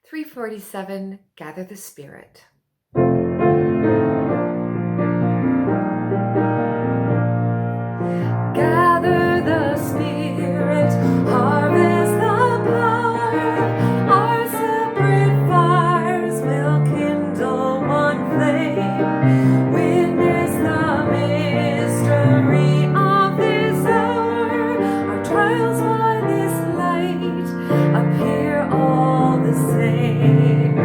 347, Gather the Spirit. Gather the Spirit, harvest the power, our separate fires will kindle one flame. Witness the mystery of this hour, our trials by this light appear all the same.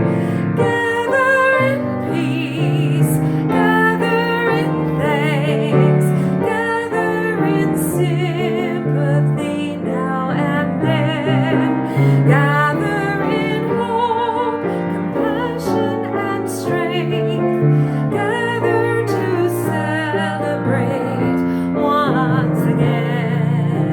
Gather in peace, gather in thanks, gather in sympathy now and then. Gather in hope, compassion and strength. Gather to celebrate once again.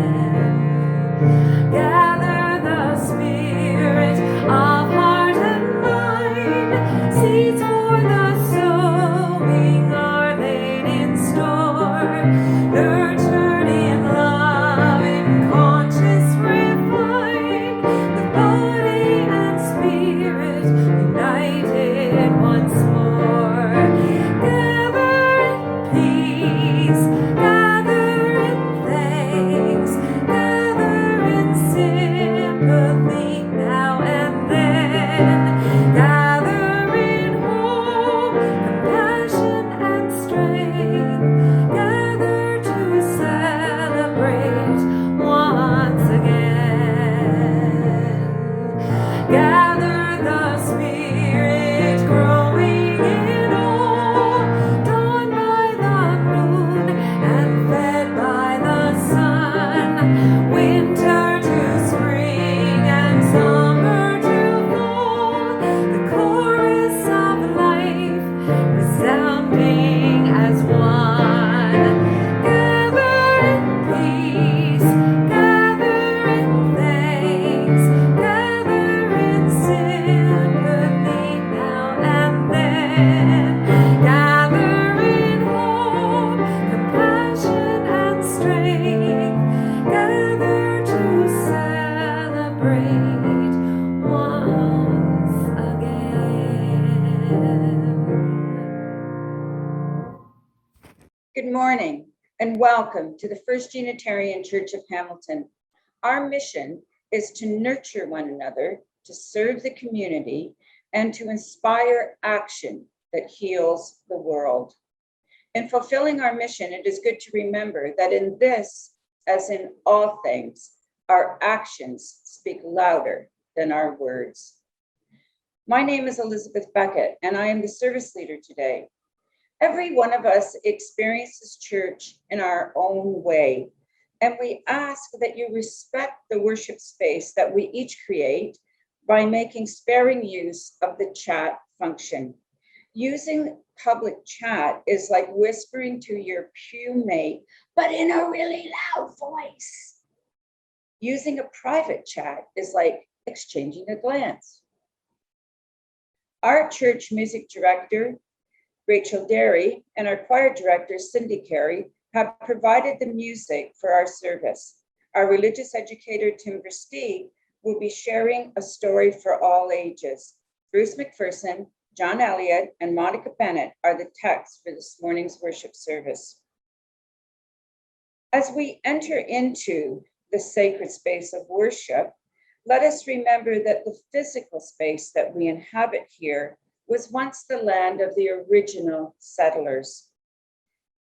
Gather the spirit of heart and mind. Seeds for the sowing are laid in store. Nurtured in love, in conscious refine. The body and spirit united once more. Gather in peace, gather in thanks, gather in sympathy now and then. Gather in hope, compassion and strength. Gather to celebrate once again. Gather the spirit growing in awe, drawn by the moon and fed by the sun. Winter to spring and summer to fall, the chorus of life resounding as one. Gather in peace, gather in thanks, gather in sympathy now and then. Gather in hope, compassion and strength. Gather to celebrate once again. Good morning and welcome to the First Unitarian Church of Hamilton. Our mission is to nurture one another, to serve the community, and to inspire action that heals the world. In fulfilling our mission, it is good to remember that in this, as in all things, our actions speak louder than our words. My name is Elizabeth Beckett, and I am the service leader today. Every one of us experiences church in our own way, and we ask that you respect the worship space that we each create by making sparing use of the chat function. Using public chat is like whispering to your pew mate, but in a really loud voice. Using a private chat is like exchanging a glance. Our church music director, Rachel Derry, and our choir director, Cindy Carey, have provided the music for our service. Our religious educator, Tim Versteeg, will be sharing a story for all ages. Bruce McPherson, John Elliott, and Monica Bennett are the texts for this morning's worship service. As we enter into the sacred space of worship, let us remember that the physical space that we inhabit here was once the land of the original settlers.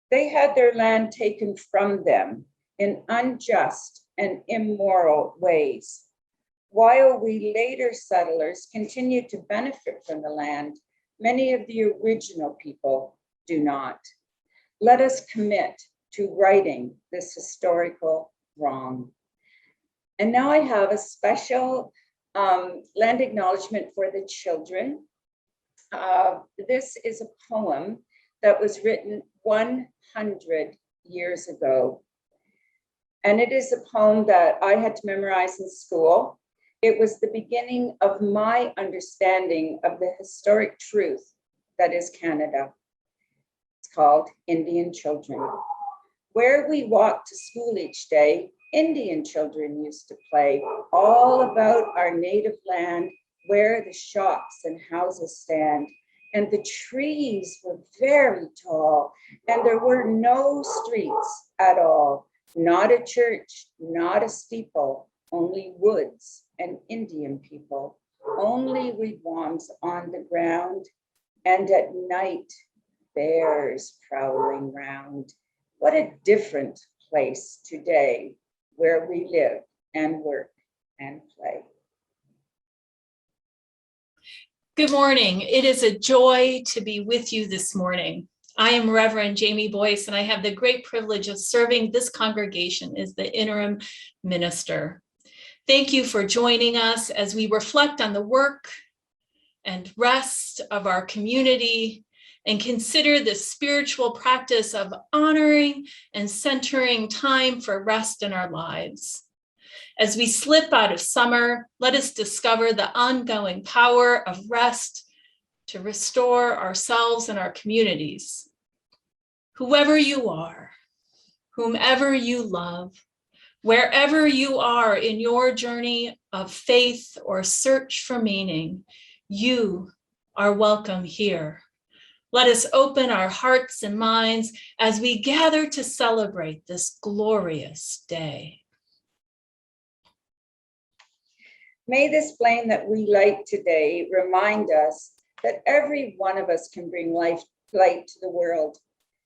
They had their land taken from them in unjust and immoral ways. While we later settlers continued to benefit from the land, many of the original people do not. Let us commit to righting this historical wrong. And now I have a special land acknowledgement for the children. This is a poem that was written 100 years ago. And it is a poem that I had to memorize in school. It was the beginning of my understanding of the historic truth that is Canada. It's called Indian Children. Where we walked to school each day, Indian children used to play all about our native land, where the shops and houses stand. And the trees were very tall, and there were no streets at all. Not a church, not a steeple, only woods and Indian people, only wigwams on the ground, and at night, bears prowling round. What a different place today where we live and work and play. Good morning. It is a joy to be with you this morning. I am Reverend Jamie Boyce, and I have the great privilege of serving this congregation as the interim minister. Thank you for joining us as we reflect on the work and rest of our community and consider the spiritual practice of honoring and centering time for rest in our lives. As we slip out of summer, let us discover the ongoing power of rest to restore ourselves and our communities. Whoever you are, whomever you love, wherever you are in your journey of faith or search for meaning, you are welcome here. Let us open our hearts and minds as we gather to celebrate this glorious day. May this flame that we light today remind us that every one of us can bring light to the world.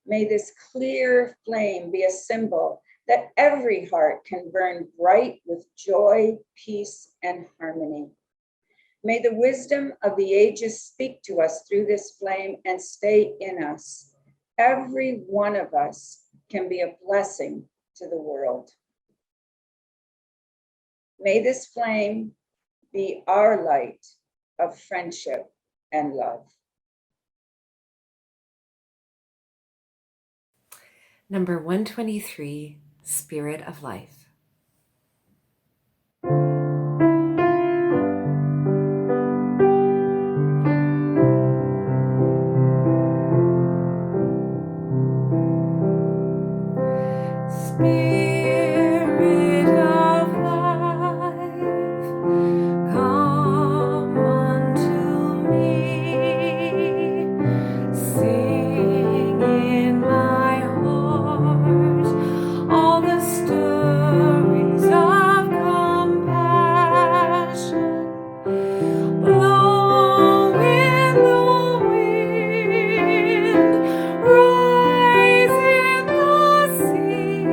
May this clear flame be a symbol that every heart can burn bright with joy, peace, and harmony. May the wisdom of the ages speak to us through this flame and stay in us. Every one of us can be a blessing to the world. May this flame be our light of friendship and love. Number 123, Spirit of Life. Spirit of life, come unto me. Sing in my heart all the stories of compassion. Blow in the wind, rise in the sea,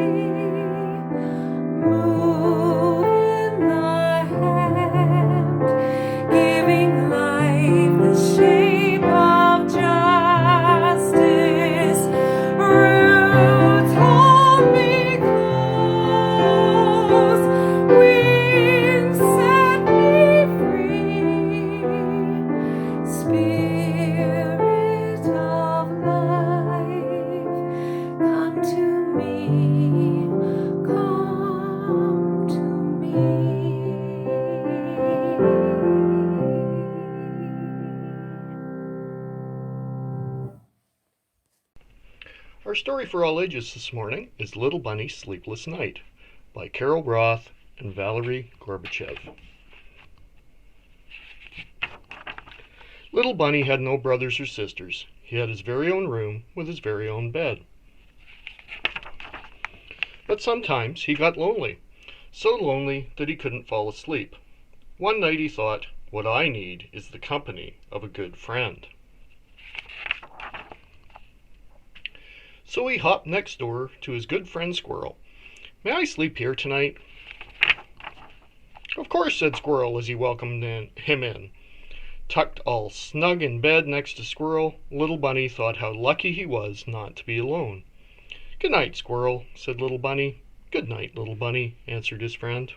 move in the hand, giving life the shape of justice. Roots hold me close, winds set me free. Spirit of life, come to me, come to me. Our story for all ages this morning is Little Bunny's Sleepless Night by Carol Roth and Valerie Gorbachev. Little Bunny had no brothers or sisters. He had his very own room with his very own bed. But sometimes he got lonely, so lonely that he couldn't fall asleep. One night he thought, what I need is the company of a good friend. So he hopped next door to his good friend Squirrel. May I sleep here tonight? Of course, said Squirrel as he welcomed him in. Tucked all snug in bed next to Squirrel, Little Bunny thought how lucky he was not to be alone. Good night, Squirrel, said Little Bunny. Good night, Little Bunny, answered his friend.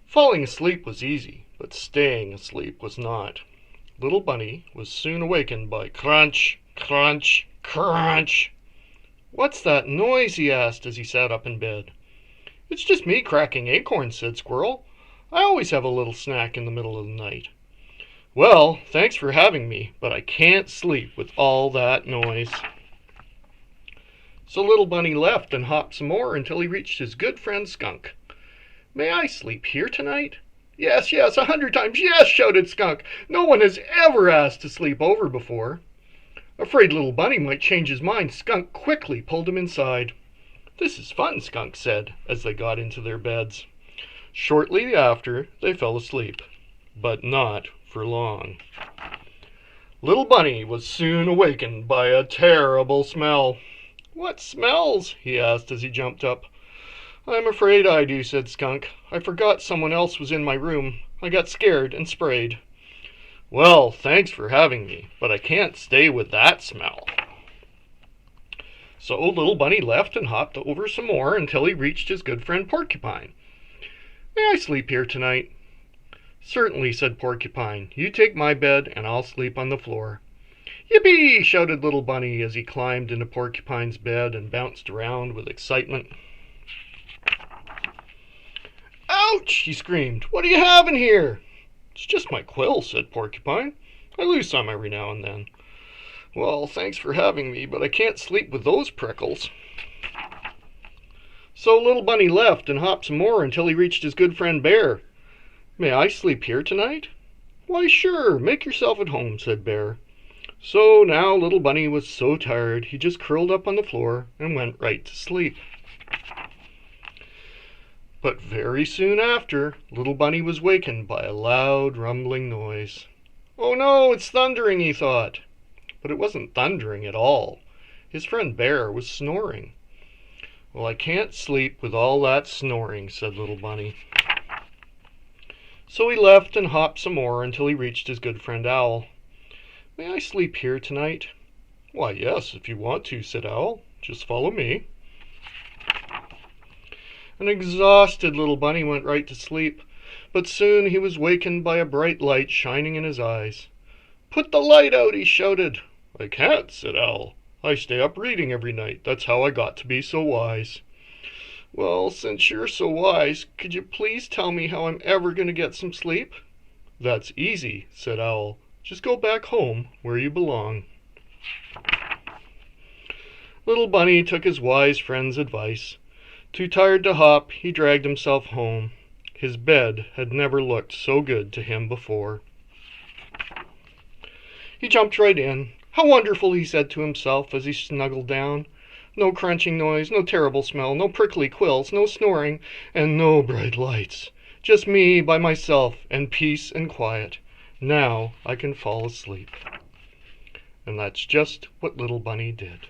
Falling asleep was easy, but staying asleep was not. Little Bunny was soon awakened by crunch, crunch, crunch. What's that noise? He asked as he sat up in bed. It's just me cracking acorns, said Squirrel. I always have a little snack in the middle of the night. Well, thanks for having me, but I can't sleep with all that noise. So Little Bunny left and hopped some more until he reached his good friend Skunk. May I sleep here tonight? Yes, yes, 100 times yes, shouted Skunk. No one has ever asked to sleep over before. Afraid little Bunny might change his mind, Skunk quickly pulled him inside. This is fun, Skunk said, as they got into their beds. Shortly after, they fell asleep, but not for long. Little Bunny was soon awakened by a terrible smell. What smells? He asked as he jumped up. I'm afraid I do, said Skunk. I forgot someone else was in my room. I got scared and sprayed. Well, thanks for having me, but I can't stay with that smell. So Little Bunny left and hopped over some more until he reached his good friend Porcupine. May I sleep here tonight? Certainly, said Porcupine. You take my bed and I'll sleep on the floor. Yippee! Shouted Little Bunny as he climbed into Porcupine's bed and bounced around with excitement. Ouch! He screamed. What do you have in here? It's just my quill, said Porcupine. I lose some every now and then. Well, thanks for having me, but I can't sleep with those prickles. So Little Bunny left and hopped some more until he reached his good friend Bear. May I sleep here tonight? Why, sure, make yourself at home, said Bear. So now Little Bunny was so tired he just curled up on the floor and went right to sleep. But very soon after, Little Bunny was wakened by a loud rumbling noise. Oh no, it's thundering, he thought. But it wasn't thundering at all. His friend Bear was snoring. Well, I can't sleep with all that snoring, said Little Bunny. So he left and hopped some more until he reached his good friend Owl. May I sleep here tonight? Why, yes, if you want to, said Owl. Just follow me. An exhausted Little Bunny went right to sleep, but soon he was wakened by a bright light shining in his eyes. Put the light out, he shouted. I can't, said Owl. I stay up reading every night. That's how I got to be so wise. Well, since you're so wise, could you please tell me how I'm ever going to get some sleep? That's easy, said Owl. Just go back home where you belong. Little Bunny took his wise friend's advice. Too tired to hop, he dragged himself home. His bed had never looked so good to him before. He jumped right in. How wonderful, he said to himself as he snuggled down. No crunching noise, no terrible smell, no prickly quills, no snoring, and no bright lights. Just me by myself, and peace and quiet. Now I can fall asleep. And that's just what Little Bunny did.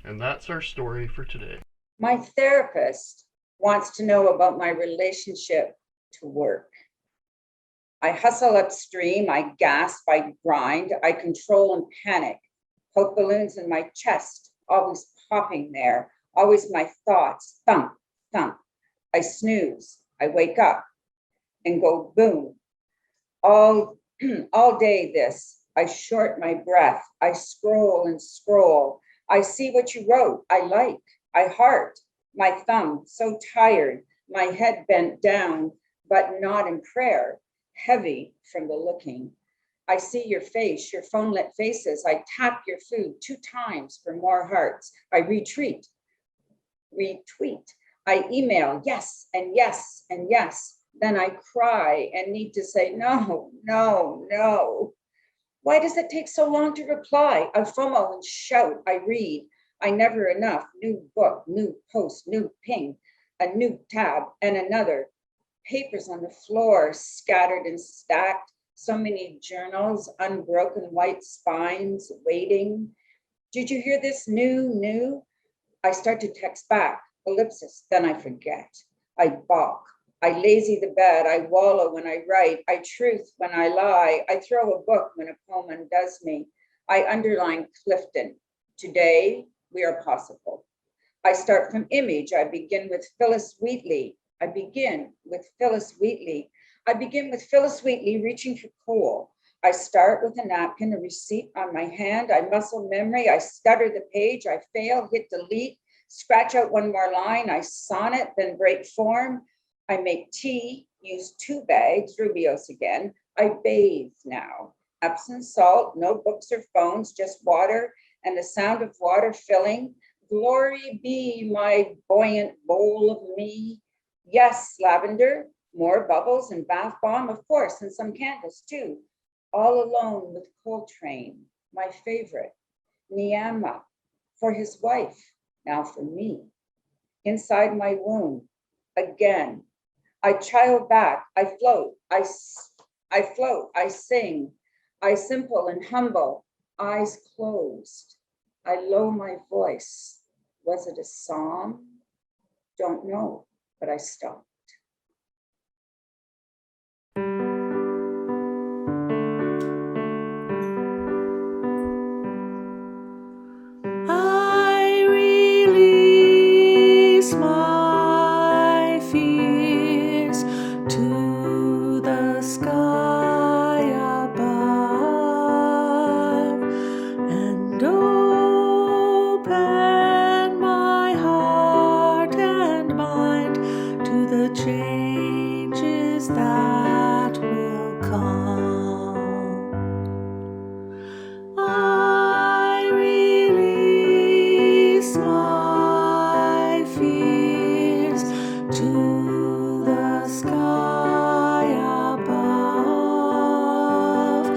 And that's our story for today. My therapist wants to know about my relationship to work. I hustle upstream, I gasp, I grind, I control and panic. Poke balloons in my chest, always popping there, always my thoughts, thump, thump. I snooze, I wake up and go boom. All day this, I short my breath, I scroll and scroll. I see what you wrote, I like, I heart, my thumb so tired, my head bent down, but not in prayer, heavy from the looking. I see your face, your phone-lit faces. I tap your food 2 times for more hearts. I retweet. I email yes and yes and yes. Then I cry and need to say no, no, no. Why does it take so long to reply? I FOMO and shout, I read. I never enough. New book, new post, new ping, a new tab and another. Papers on the floor, scattered and stacked. So many journals, unbroken white spines, waiting. Did you hear this new? I start to text back, ellipsis, then I forget. I balk. I lazy the bed, I wallow when I write, I truth when I lie, I throw a book when a poem undoes me. I underline Clifton. Today, we are possible. I start from image. I begin with Phyllis Wheatley. I begin with Phyllis Wheatley reaching for coal. I start with a napkin, a receipt on my hand. I muscle memory. I stutter the page. I fail, hit delete, scratch out one more line. I sonnet, then break form. I make tea, use 2 bags, Rubio's again. I bathe now. Epsom salt, no books or phones, just water and the sound of water filling. Glory be my buoyant bowl of me. Yes, lavender, more bubbles and bath bomb, of course, and some candles too. All alone with Coltrane, my favorite. Niama, for his wife, now for me. Inside my womb, again. I child back, I float, I float, I sing, I simple and humble, eyes closed. I low my voice. Was it a psalm? Don't know, but I stopped. I release my fears to the sky above and open my heart and mind to the changes that will come. I release my fears to the sky above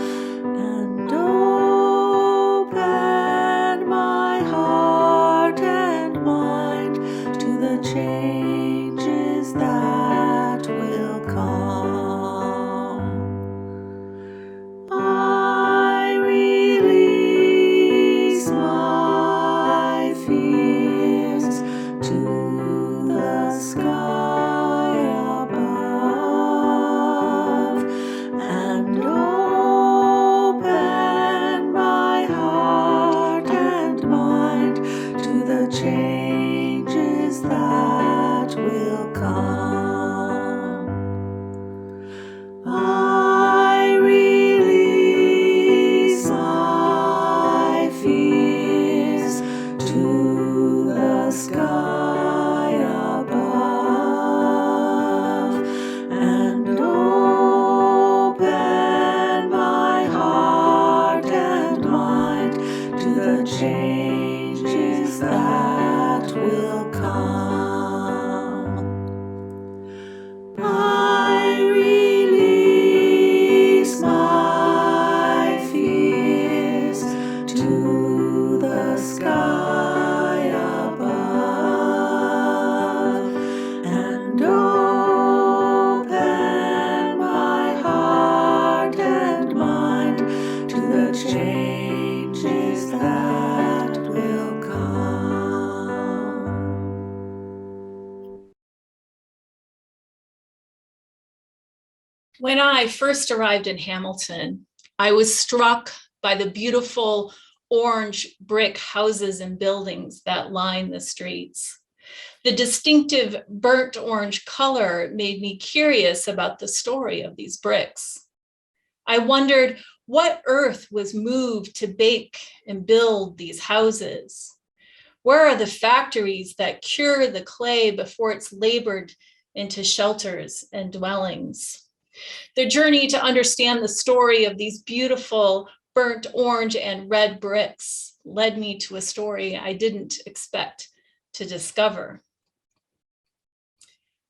and open my heart and mind to the changes that will come. I release my fears to the sky above and open my heart and mind to the changes that will come. I release my fears to the sky above and open my heart and mind to the changes that will come. I release my fears to the sky above and open my heart and mind to the changes that will come. When I first arrived in Hamilton, I was struck by the beautiful orange brick houses and buildings that line the streets. The distinctive burnt orange color made me curious about the story of these bricks. I wondered what earth was moved to bake and build these houses. Where are the factories that cure the clay before it's labored into shelters and dwellings? The journey to understand the story of these beautiful burnt orange and red bricks led me to a story I didn't expect to discover.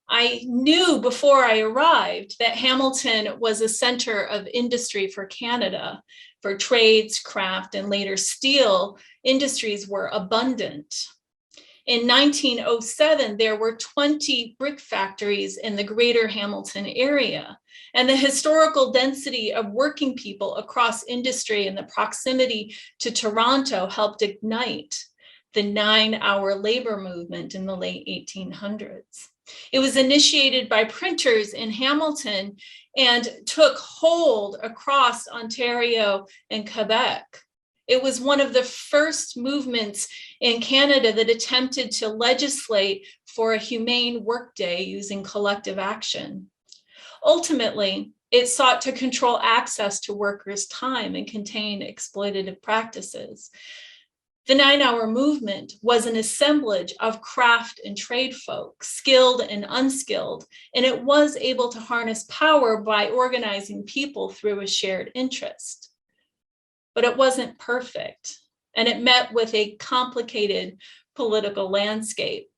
I knew before I arrived that Hamilton was a center of industry for Canada. For trades, craft, and later steel, industries were abundant. In 1907, there were 20 brick factories in the greater Hamilton area, and the historical density of working people across industry and the proximity to Toronto helped ignite the 9-hour labor movement in the late 1800s. It was initiated by printers in Hamilton and took hold across Ontario and Quebec. It was one of the first movements in Canada that attempted to legislate for a humane workday using collective action. Ultimately, it sought to control access to workers' time and contain exploitative practices. The 9-hour movement was an assemblage of craft and trade folk, skilled and unskilled, and it was able to harness power by organizing people through a shared interest. But it wasn't perfect, and it met with a complicated political landscape.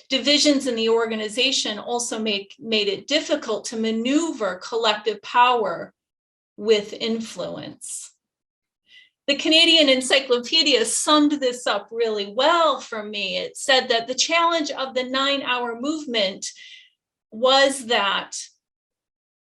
Divisions in the organization also made it difficult to maneuver collective power with influence. The Canadian Encyclopedia summed this up really well for me. It said that the challenge of the 9-hour movement was that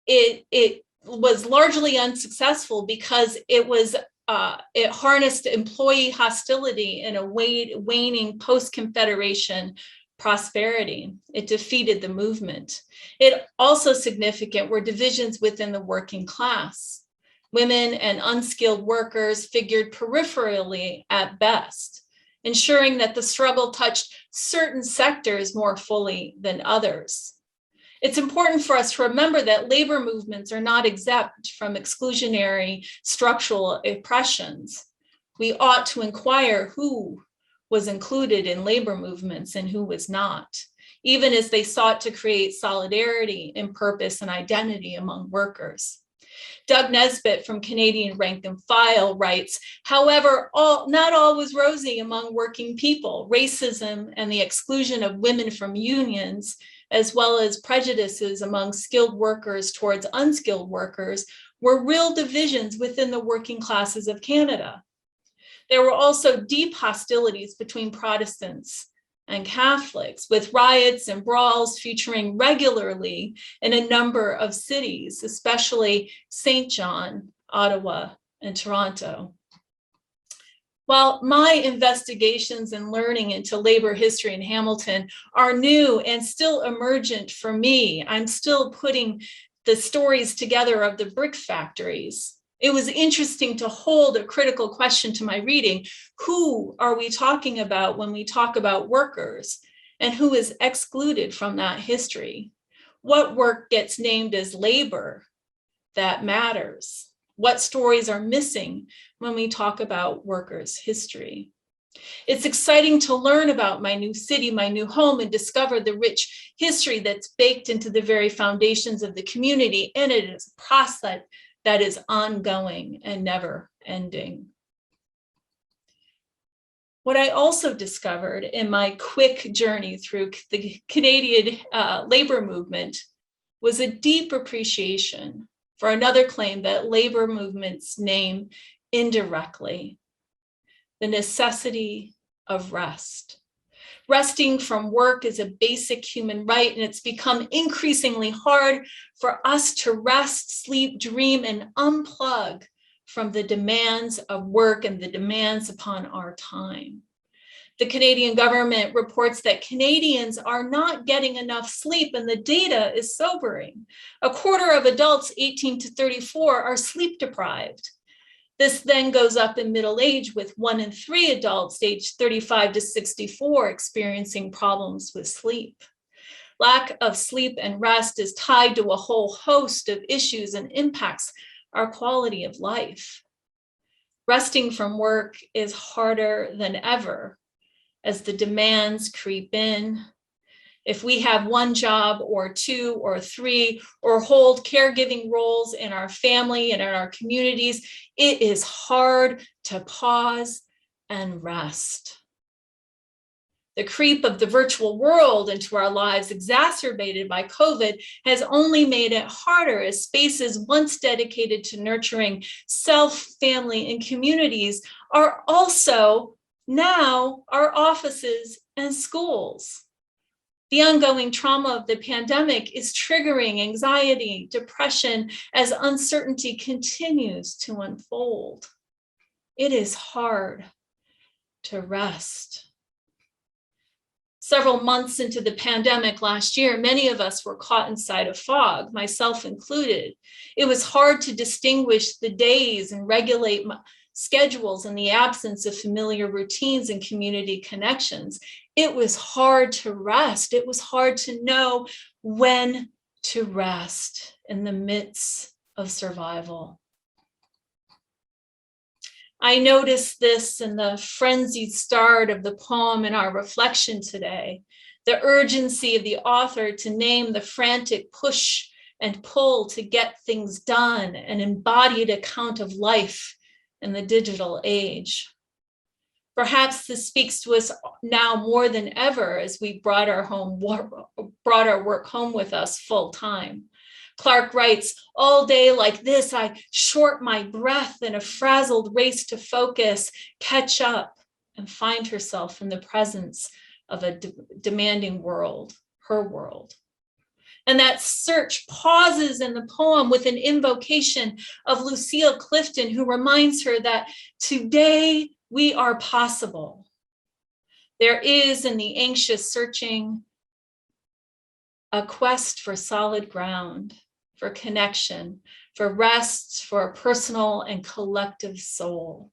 it was largely unsuccessful because it harnessed employee hostility in a waning post-Confederation prosperity. It defeated the movement. It also significant were divisions within the working class. Women and unskilled workers figured peripherally at best, ensuring that the struggle touched certain sectors more fully than others. It's important for us to remember that labor movements are not exempt from exclusionary structural oppressions. We ought to inquire who was included in labor movements and who was not, even as they sought to create solidarity and purpose and identity among workers. Doug Nesbitt from Canadian Rank and File writes, however, not all was rosy among working people. Racism and the exclusion of women from unions, as well as prejudices among skilled workers towards unskilled workers, were real divisions within the working classes of Canada. There were also deep hostilities between Protestants and Catholics, with riots and brawls featuring regularly in a number of cities, especially St. John, Ottawa, and Toronto. While my investigations and learning into labor history in Hamilton are new and still emergent for me, I'm still putting the stories together of the brick factories. It was interesting to hold a critical question to my reading. Who are we talking about when we talk about workers, and who is excluded from that history? What work gets named as labor that matters? What stories are missing when we talk about workers' history? It's exciting to learn about my new city, my new home, and discover the rich history that's baked into the very foundations of the community, and it is a process that is ongoing and never ending. What I also discovered in my quick journey through the Canadian labor movement was a deep appreciation for another claim that labor movements name indirectly: the necessity of rest. Resting from work is a basic human right, and it's become increasingly hard for us to rest, sleep, dream, and unplug from the demands of work and the demands upon our time. The Canadian government reports that Canadians are not getting enough sleep, and the data is sobering. A quarter of adults 18 to 34 are sleep deprived. This then goes up in middle age, with 1 in 3 adults aged 35 to 64 experiencing problems with sleep. Lack of sleep and rest is tied to a whole host of issues and impacts our quality of life. Resting from work is harder than ever as the demands creep in. If we have one job or 2 or 3 or hold caregiving roles in our family and in our communities, it is hard to pause and rest. The creep of the virtual world into our lives, exacerbated by COVID, has only made it harder, as spaces once dedicated to nurturing self, family, and communities are also now our offices and schools. The ongoing trauma of the pandemic is triggering anxiety, depression, as uncertainty continues to unfold. It is hard to rest. Several months into the pandemic last year, many of us were caught inside a fog, myself included. It was hard to distinguish the days and regulate schedules in the absence of familiar routines and community connections. It was hard to rest. It was hard to know when to rest in the midst of survival. I noticed this in the frenzied start of the poem in our reflection today, the urgency of the author to name the frantic push and pull to get things done, an embodied account of life in the digital age. Perhaps this speaks to us now more than ever as we brought our work home with us full time. Clark writes, all day like this, I short my breath in a frazzled race to focus, catch up, and find herself in the presence of a demanding world, her world. And that search pauses in the poem with an invocation of Lucille Clifton, who reminds her that today we are possible. There is in the anxious searching a quest for solid ground, for connection, for rest, for a personal and collective soul.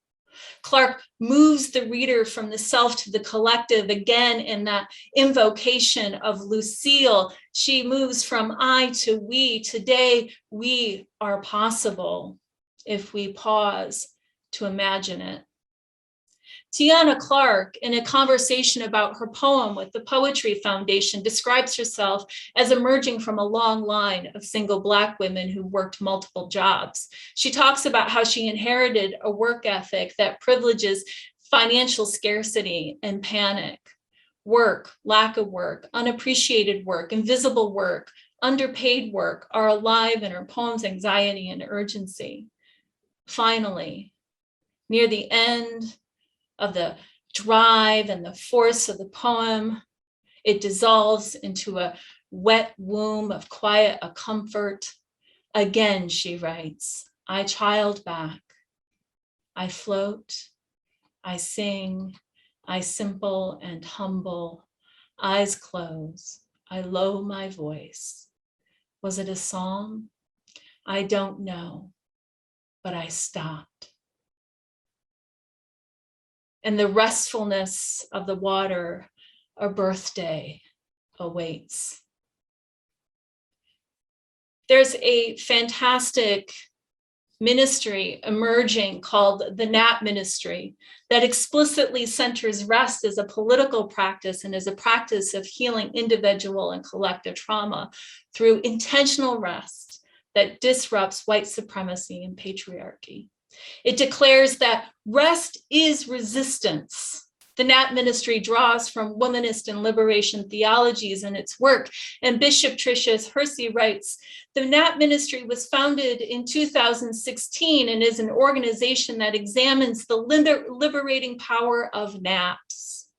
Clark moves the reader from the self to the collective again in that invocation of Lucille. She moves from I to we. Today, we are possible if we pause to imagine it. Tiana Clark, in a conversation about her poem with the Poetry Foundation, describes herself as emerging from a long line of single Black women who worked multiple jobs. She talks about how she inherited a work ethic that privileges financial scarcity and panic. Work, lack of work, unappreciated work, invisible work, underpaid work are alive in her poem's anxiety and urgency. Finally, near the end of the drive and the force of the poem, it dissolves into a wet womb of quiet, a comfort. Again, she writes, I child back, I float, I sing, I simple and humble, eyes close, I low my voice. Was it a psalm? I don't know, but I stopped. And the restfulness of the water, a birthday awaits. There's a fantastic ministry emerging called the Nap Ministry that explicitly centers rest as a political practice and as a practice of healing individual and collective trauma through intentional rest that disrupts white supremacy and patriarchy. It declares that rest is resistance. The Nap Ministry draws from womanist and liberation theologies in its work, and Bishop Tricia Hersey writes, the Nap Ministry was founded in 2016 and is an organization that examines the liberating power of naps.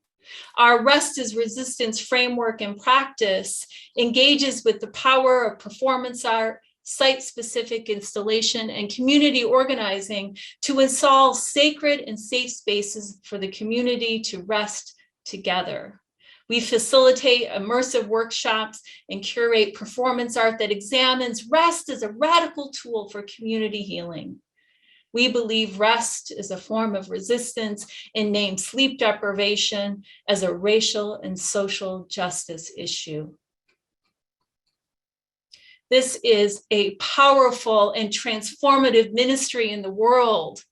Our Rest is Resistance framework and practice engages with the power of performance art, site-specific installation, and community organizing to install sacred and safe spaces for the community to rest together. We facilitate immersive workshops and curate performance art that examines rest as a radical tool for community healing. We believe rest is a form of resistance and name sleep deprivation as a racial and social justice issue. This is a powerful and transformative ministry in the world.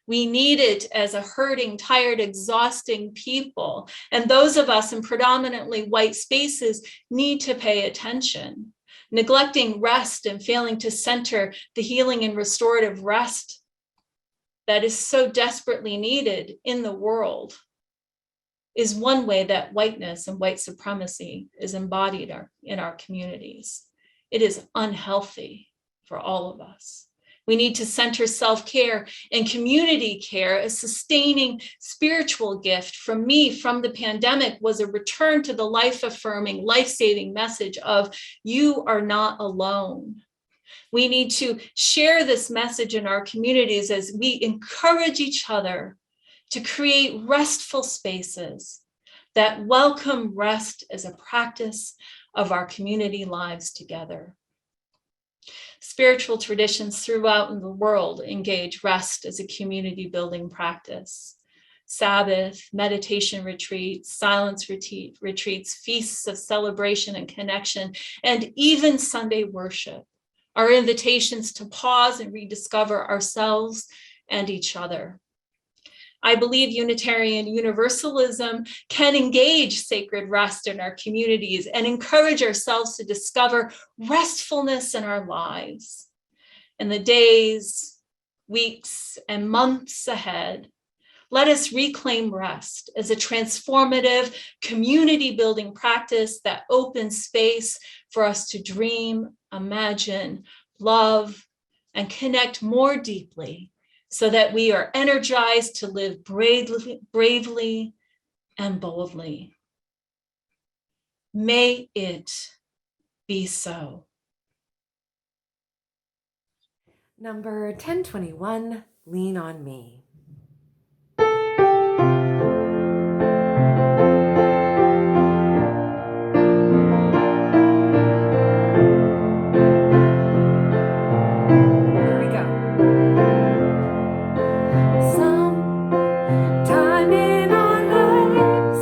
We need it as a hurting, tired, exhausting people. And those of us in predominantly white spaces need to pay attention. Neglecting rest and failing to center the healing and restorative rest that is so desperately needed in the world is one way that whiteness and white supremacy is embodied in our communities. It is unhealthy for all of us. We need to center self-care and community care. A sustaining spiritual gift from me from the pandemic was a return to the life-affirming, life-saving message of you are not alone. We need to share this message in our communities as we encourage each other to create restful spaces that welcome rest as a practice of our community lives together. Spiritual traditions throughout the world engage rest as a community building practice. Sabbath, meditation retreats, silence retreats, feasts of celebration and connection, and even Sunday worship are invitations to pause and rediscover ourselves and each other. I believe Unitarian Universalism can engage sacred rest in our communities and encourage ourselves to discover restfulness in our lives. In the days, weeks, and months ahead, Let us reclaim rest as a transformative, community-building practice that opens space for us to dream, imagine, love, and connect more deeply so that we are energized to live bravely and boldly. May it be so. Number 1021, Lean on Me. Here we go. Sometime in our lives,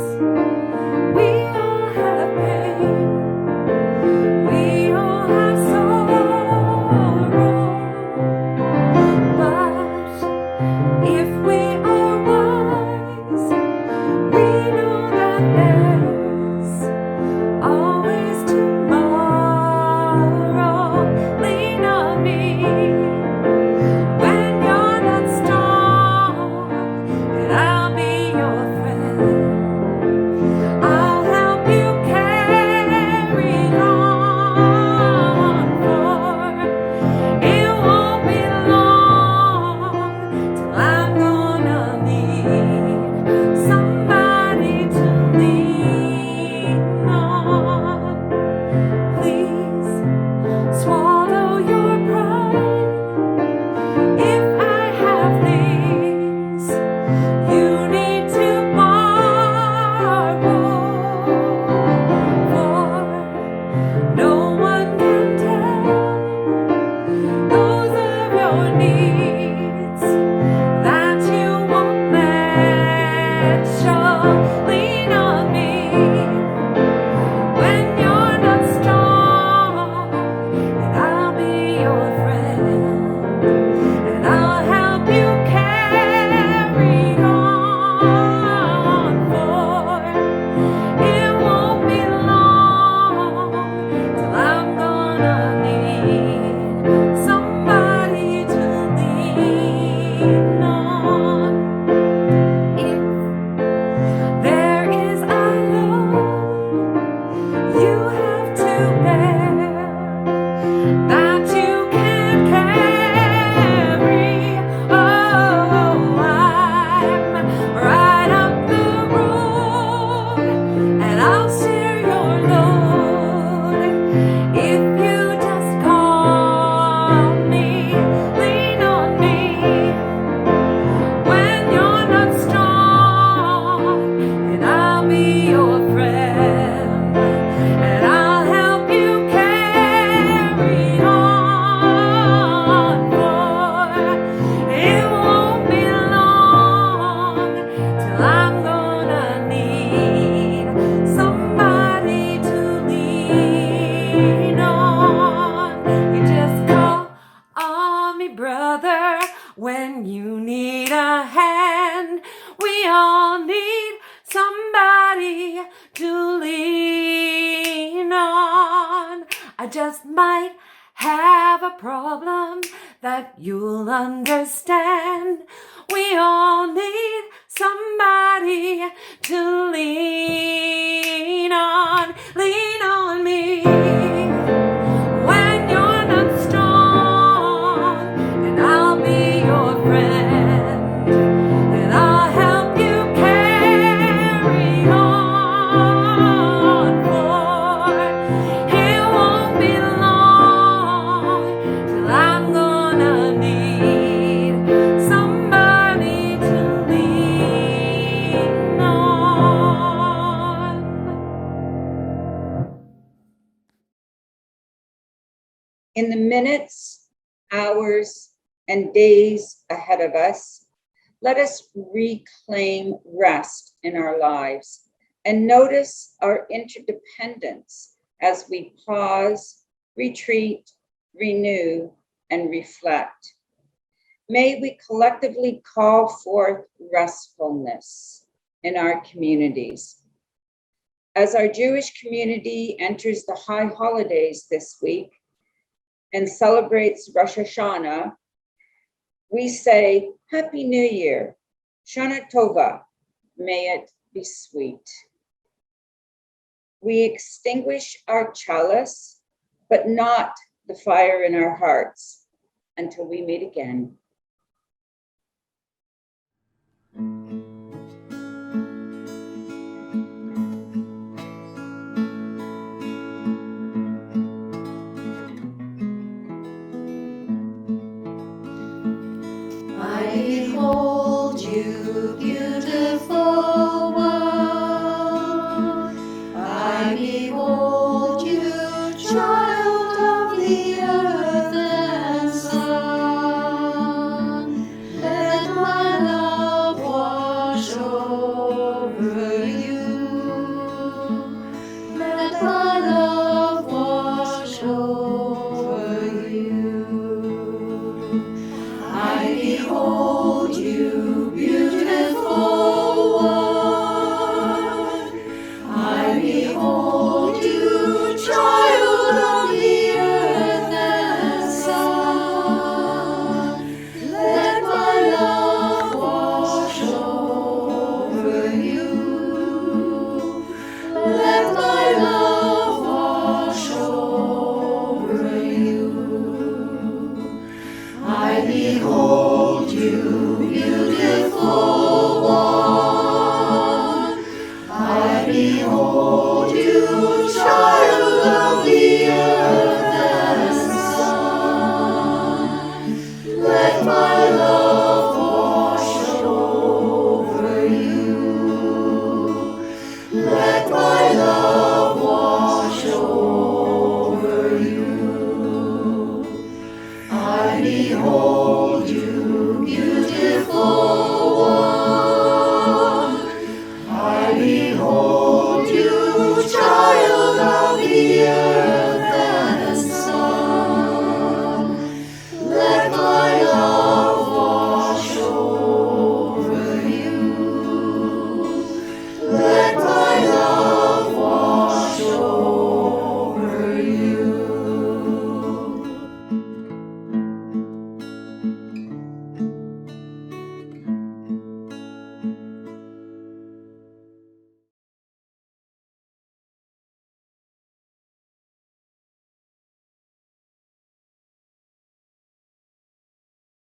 we all have pain. We all have sorrow. But if we are wise, we know that there's always tomorrow. Lean on me when you're not strong, and I'll be your friend. I'll help you carry on, for it won't be long till I'm gonna need somebody to lean on. Please swallow your pride. If I have things you need to borrow, for no one can tell those of your needs that you won't let show. Lean on me when you're not strong, and I'll be your friend, and I'll help you carry on, for it won't be long till I'm gonna need somebody to lean on. If there is a load you have to bear that you can't carry, oh, I'm right up the road, and I'll share your load if you just call me. Lean on me when you're not strong, and I'll be your friend, and I'll help you carry on, for it won't be long till I'm gonna need somebody to lean on. You just call on me, brother, when you need a hand. We all need somebody to lean on. I just might have a problem that you'll understand. We all need somebody to lean on. Lean on me when you're not strong, and I'll be your friend, and I'll help you carry on, for it won't be long till I'm gonna need somebody to lean on. In the minutes, hours, and days ahead of us, let us reclaim rest in our lives and notice our interdependence as we pause, retreat, renew, and reflect. May we collectively call forth restfulness in our communities. As our Jewish community enters the high holidays this week and celebrates Rosh Hashanah, we say, Happy New Year, Shana Tova, may it be sweet. We extinguish our chalice, but not the fire in our hearts until we meet again. I behold you, beautiful one. I behold you, child of the earth and sun. Let my love wash over you. Let my love wash over you. I behold you, beautiful one. I behold you, child of the earth and sun. Let my love wash over you. Let my love wash over you. I behold you, beautiful one. I behold you, child of the earth and sun. Let my love wash over you. Let my love wash over you. I behold you, beautiful